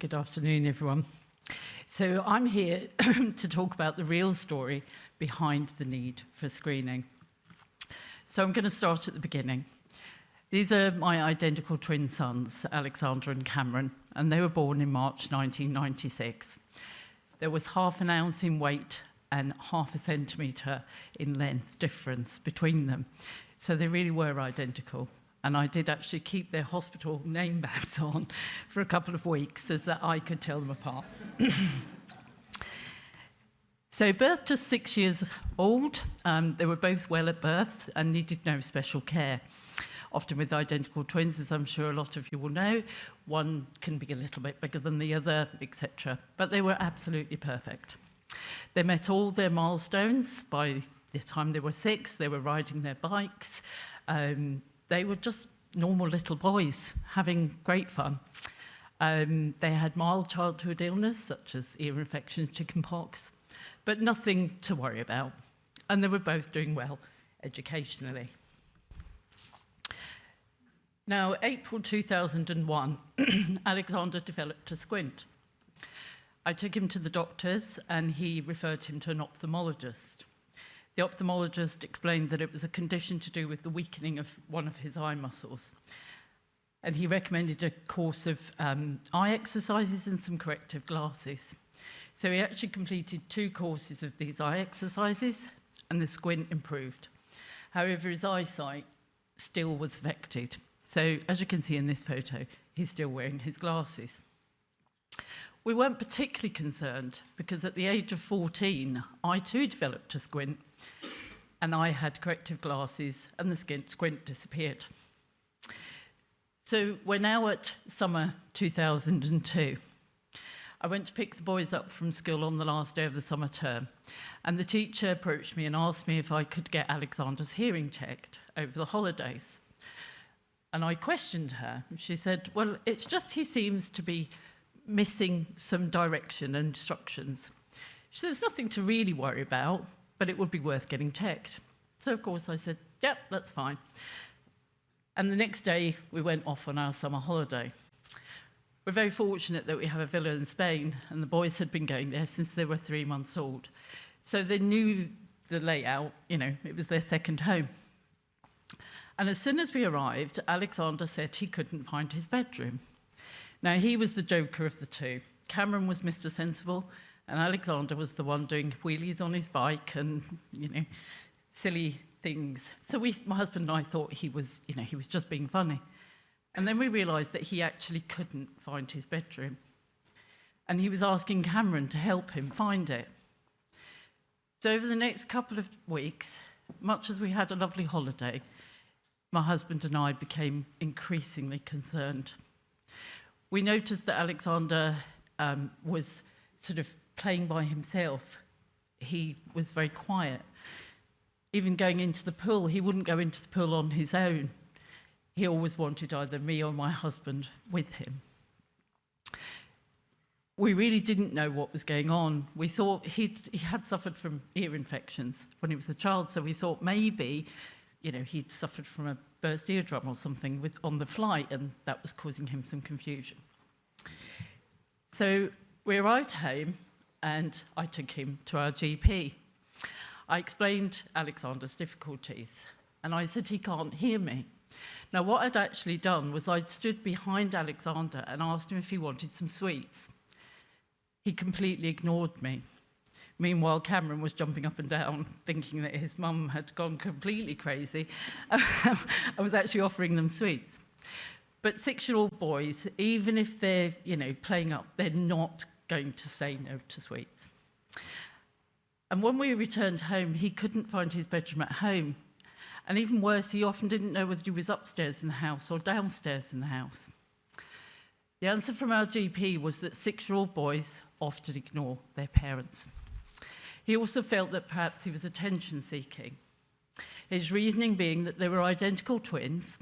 Good afternoon, everyone. So I'm here to talk about the real story behind the need for screening. So I'm going to start at the beginning. These are my identical twin sons, Alexander and Cameron, and they were born in March 1996. There was half an ounce in weight and half a centimetre in length difference between them. So they really were identical. And I did actually keep their hospital name badges on for a couple of weeks so that I could tell them apart. So birth to 6 years old, they were both well at birth and needed no special care. Often with identical twins, as I'm sure a lot of you will know, one can be a little bit bigger than the other, etc. But they were absolutely perfect. They met all their milestones. By the time they were 6, they were riding their bikes. They were just normal little boys having great fun. They had mild childhood illness, such as ear infection, chickenpox, but nothing to worry about. And they were both doing well educationally. Now, April 2001, Alexander developed a squint. I took him to the doctors and he referred him to an ophthalmologist. The ophthalmologist explained that it was a condition to do with the weakening of one of his eye muscles. And he recommended a course of eye exercises and some corrective glasses. So he actually completed 2 courses of these eye exercises and the squint improved. However, his eyesight still was affected. So as you can see in this photo, he's still wearing his glasses. We weren't particularly concerned because at the age of 14, I too developed a squint and I had corrective glasses and the squint disappeared. So we're now at summer 2002. I went to pick the boys up from school on the last day of the summer term and the teacher approached me and asked me if I could get Alexander's hearing checked over the holidays. And I questioned her. She said, well, it's just he seems to be missing some direction and instructions. She said, there's nothing to really worry about, but it would be worth getting checked. So, of course, I said, yep, that's fine. And the next day, we went off on our summer holiday. We're very fortunate that we have a villa in Spain, and the boys had been going there since they were 3 months old. So they knew the layout, it was their second home. And as soon as we arrived, Alexander said he couldn't find his bedroom. Now, he was the joker of the two. Cameron was Mr. Sensible, and Alexander was the one doing wheelies on his bike and, silly things. So my husband and I thought he was just being funny. And then we realised that he actually couldn't find his bedroom. And he was asking Cameron to help him find it. So over the next couple of weeks, much as we had a lovely holiday, my husband and I became increasingly concerned. We noticed that Alexander was sort of playing by himself. He was very quiet. Even going into the pool, he wouldn't go into the pool on his own. He always wanted either me or my husband with him. We really didn't know what was going on. We thought he had suffered from ear infections when he was a child, so we thought maybe he'd suffered from a burst eardrum or something on the flight, and that was causing him some confusion. So we arrived home, and I took him to our GP. I explained Alexander's difficulties, and I said he can't hear me. Now, what I'd actually done was I'd stood behind Alexander and asked him if he wanted some sweets. He completely ignored me. Meanwhile, Cameron was jumping up and down, thinking that his mum had gone completely crazy. I was actually offering them sweets. But 6-year-old boys, even if they're, playing up, they're not going to say no to sweets. And when we returned home, he couldn't find his bedroom at home. And even worse, he often didn't know whether he was upstairs in the house or downstairs in the house. The answer from our GP was that 6-year-old boys often ignore their parents. He also felt that perhaps he was attention-seeking. His reasoning being that they were identical twins,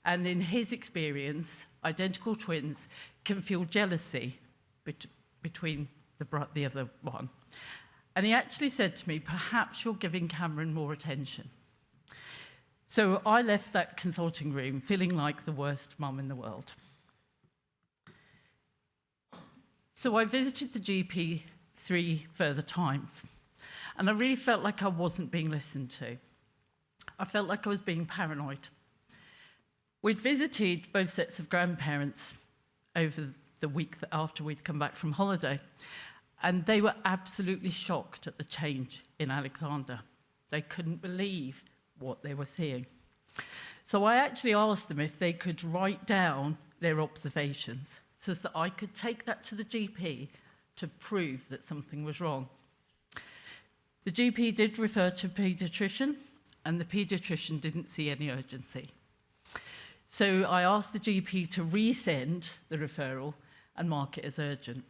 and in his experience, identical twins can feel jealousy between the other one. And he actually said to me, perhaps you're giving Cameron more attention. So I left that consulting room feeling like the worst mum in the world. So I visited the GP 3 further times, and I really felt like I wasn't being listened to. I felt like I was being paranoid. We'd visited both sets of grandparents over the week after we'd come back from holiday, and they were absolutely shocked at the change in Alexander. They couldn't believe what they were seeing. So I actually asked them if they could write down their observations so that I could take that to the GP to prove that something was wrong. The GP did refer to a paediatrician, and the paediatrician didn't see any urgency. So I asked the GP to resend the referral and mark it as urgent.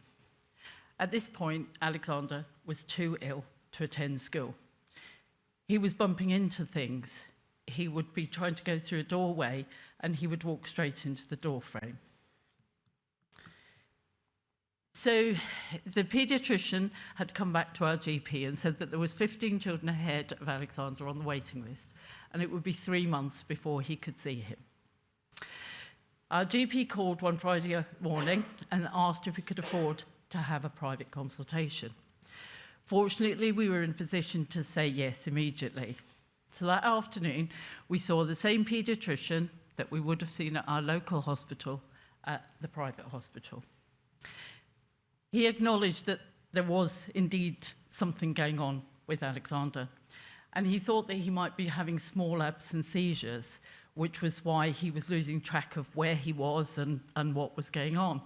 At this point, Alexander was too ill to attend school. He was bumping into things. He would be trying to go through a doorway, and he would walk straight into the door frame. So the paediatrician had come back to our GP and said that there was 15 children ahead of Alexander on the waiting list, and it would be 3 months before he could see him. Our GP called one Friday morning and asked if we could afford to have a private consultation. Fortunately, we were in a position to say yes immediately. So that afternoon, we saw the same paediatrician that we would have seen at our local hospital at the private hospital. He acknowledged that there was indeed something going on with Alexander, and he thought that he might be having small absent seizures, which was why he was losing track of where he was and what was going on.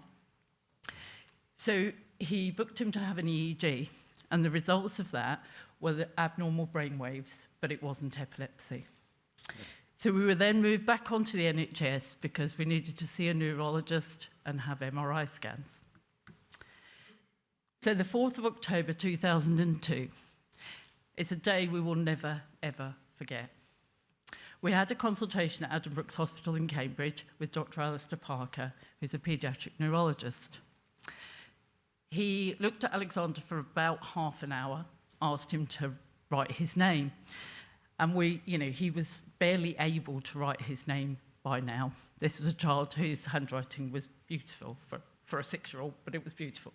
So he booked him to have an EEG, and the results of that were the abnormal brain waves, but it wasn't epilepsy. So we were then moved back onto the NHS because we needed to see a neurologist and have MRI scans. So the 4th of October 2002 is a day we will never, ever forget. We had a consultation at Addenbrooke's Hospital in Cambridge with Dr. Alistair Parker, who's a paediatric neurologist. He looked at Alexander for about half an hour, asked him to write his name. And he was barely able to write his name by now. This was a child whose handwriting was beautiful for a 6-year-old, but it was beautiful.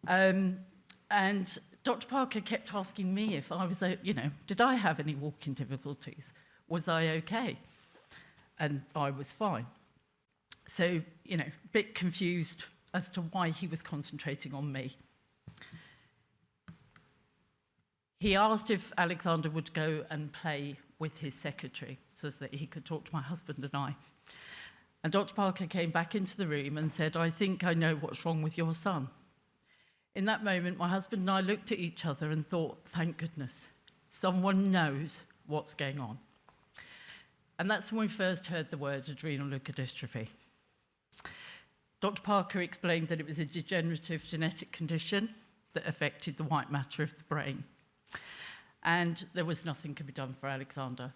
And Dr. Parker kept asking me if I was, did I have any walking difficulties? Was I okay? And I was fine. So, a bit confused as to why he was concentrating on me. He asked if Alexander would go and play with his secretary so that he could talk to my husband and I. And Dr. Parker came back into the room and said, "I think I know what's wrong with your son." In that moment, my husband and I looked at each other and thought, thank goodness, someone knows what's going on. And that's when we first heard the word adrenal leukodystrophy. Dr. Parker explained that it was a degenerative genetic condition that affected the white matter of the brain. And there was nothing could be done for Alexander.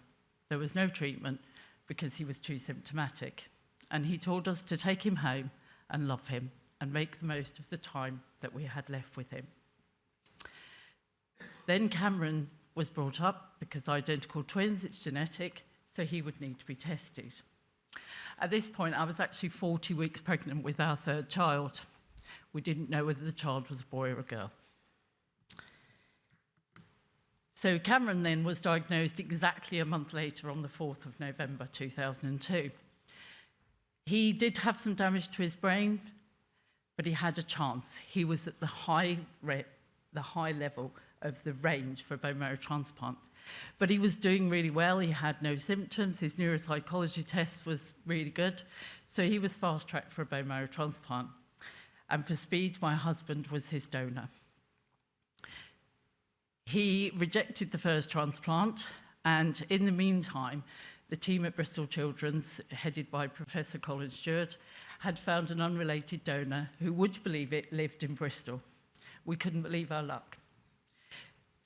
There was no treatment because he was too symptomatic. And he told us to take him home and love him and make the most of the time that we had left with him. Then Cameron was brought up because identical twins, it's genetic, so he would need to be tested. At this point, I was actually 40 weeks pregnant with our 3rd child. We didn't know whether the child was a boy or a girl. So Cameron then was diagnosed exactly a month later on the 4th of November 2002. He did have some damage to his brain, but he had a chance. He was at the high level of the range for a bone marrow transplant. But he was doing really well. He had no symptoms. His neuropsychology test was really good. So he was fast-tracked for a bone marrow transplant. And for speed, my husband was his donor. He rejected the first transplant, and in the meantime, the team at Bristol Children's, headed by Professor Colin Stewart, had found an unrelated donor who, would you believe it, lived in Bristol. We couldn't believe our luck.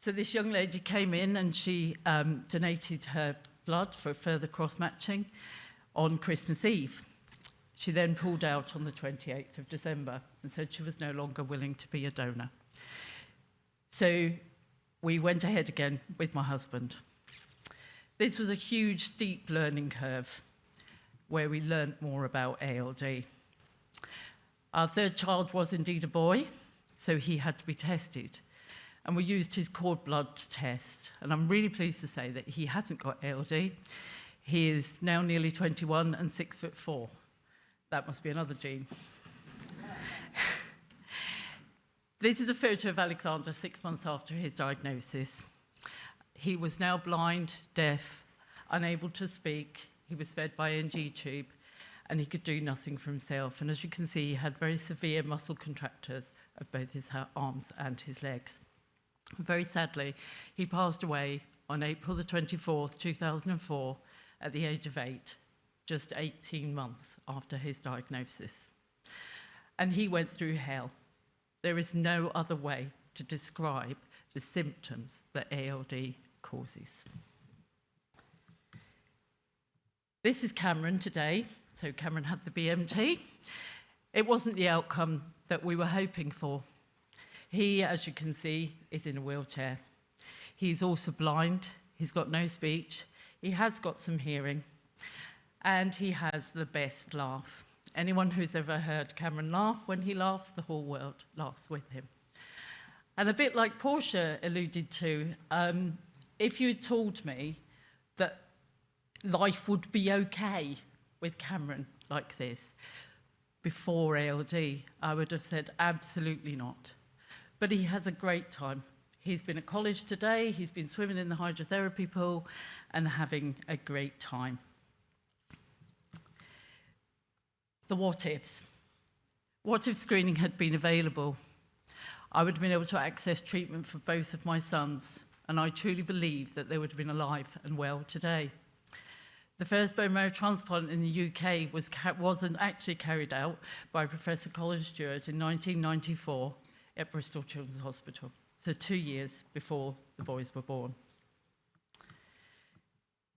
So this young lady came in and she donated her blood for further cross-matching on Christmas Eve. She then pulled out on the 28th of December and said she was no longer willing to be a donor. So we went ahead again with my husband. This was a huge, steep learning curve where we learned more about ALD. Our third child was indeed a boy, so he had to be tested. And we used his cord blood test. And I'm really pleased to say that he hasn't got ALD. He is now nearly 21 and 6'4". That must be another gene. This is a photo of Alexander 6 months after his diagnosis. He was now blind, deaf, unable to speak. He was fed by an NG tube, and he could do nothing for himself. And as you can see, he had very severe muscle contractures of both his arms and his legs. Very sadly, he passed away on April the 24th, 2004, at the age of 8, just 18 months after his diagnosis. And he went through hell. There is no other way to describe the symptoms that ALD causes. This is Cameron today. So Cameron had the BMT. It wasn't the outcome that we were hoping for. He, as you can see, is in a wheelchair. He's also blind. He's got no speech. He has got some hearing. And he has the best laugh. Anyone who's ever heard Cameron laugh, when he laughs, the whole world laughs with him. And a bit like Portia alluded to, if you had told me that life would be okay with Cameron like this before ALD, I would have said absolutely not. But he has a great time. He's been at college today, he's been swimming in the hydrotherapy pool and having a great time. The what ifs. What if screening had been available? I would have been able to access treatment for both of my sons, and I truly believe that they would have been alive and well today. The first bone marrow transplant in the UK wasn't actually carried out by Professor Colin Stewart in 1994 at Bristol Children's Hospital, so 2 years before the boys were born.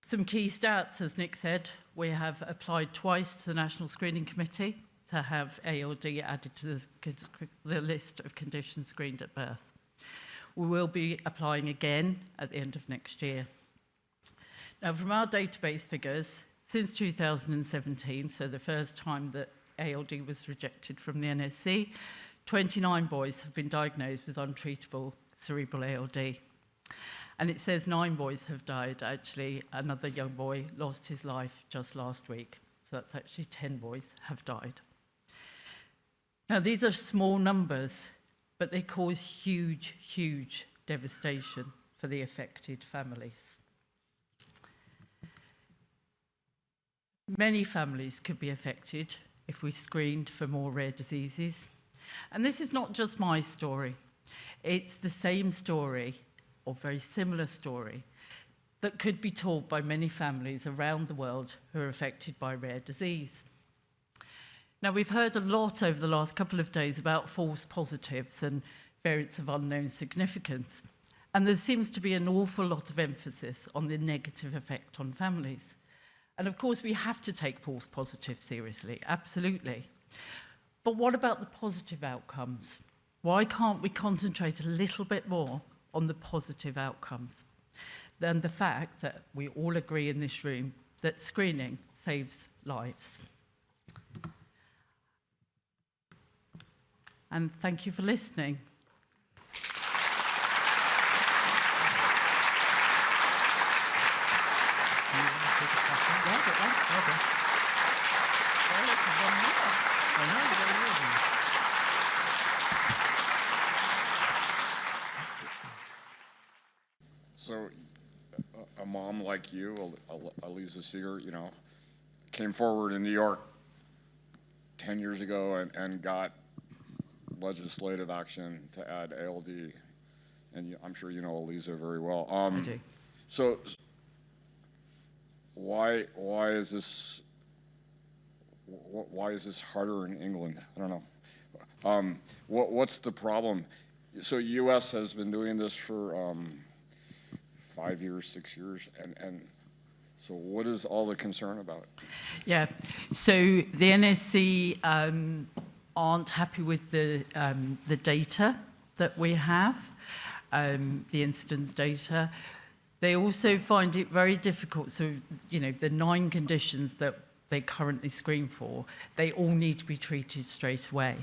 Some key stats, as Nick said, we have applied twice to the National Screening Committee to have ALD added to the list of conditions screened at birth. We will be applying again at the end of next year. Now, from our database figures, since 2017, so the first time that ALD was rejected from the NSC, 29 boys have been diagnosed with untreatable cerebral ALD. And it says 9 boys have died. Actually, another young boy lost his life just last week. So that's actually 10 boys have died. Now, these are small numbers, but they cause huge, huge devastation for the affected families. Many families could be affected if we screened for more rare diseases. And this is not just my story. It's the same story, or very similar story, that could be told by many families around the world who are affected by rare disease. Now, we've heard a lot over the last couple of days about false positives and variants of unknown significance. And there seems to be an awful lot of emphasis on the negative effect on families. And of course, we have to take false positives seriously, absolutely. But what about the positive outcomes? Why can't we concentrate a little bit more on the positive outcomes than the fact that we all agree in this room that screening saves lives? And thank you for listening. So, a mom like you, Elisa Seeger, you know, came forward in New York 10 years ago and got legislative action to add ALD, and I'm sure you know Elisa very well. I do. So, why is this harder in England? I don't know. What's the problem? So, U.S. has been doing this for 5 years, 6 years, and so what is all the concern about? Yeah, so the NSC aren't happy with the data that we have, the incidence data. They also find it very difficult. So, you know, the 9 conditions that they currently screen for, they all need to be treated straight away.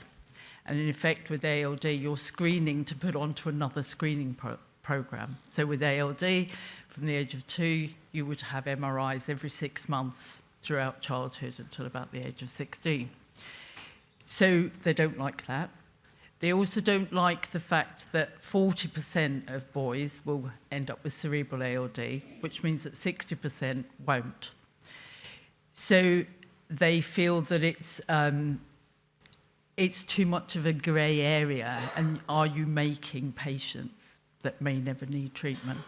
And in effect, with ALD, you're screening to put onto another screening program. So with ALD, from the age of 2, you would have MRIs every 6 months throughout childhood until about the age of 16. So they don't like that. They also don't like the fact that 40% of boys will end up with cerebral ALD, which means that 60% won't. So they feel that it's too much of a grey area, and are you making patients that may never need treatment?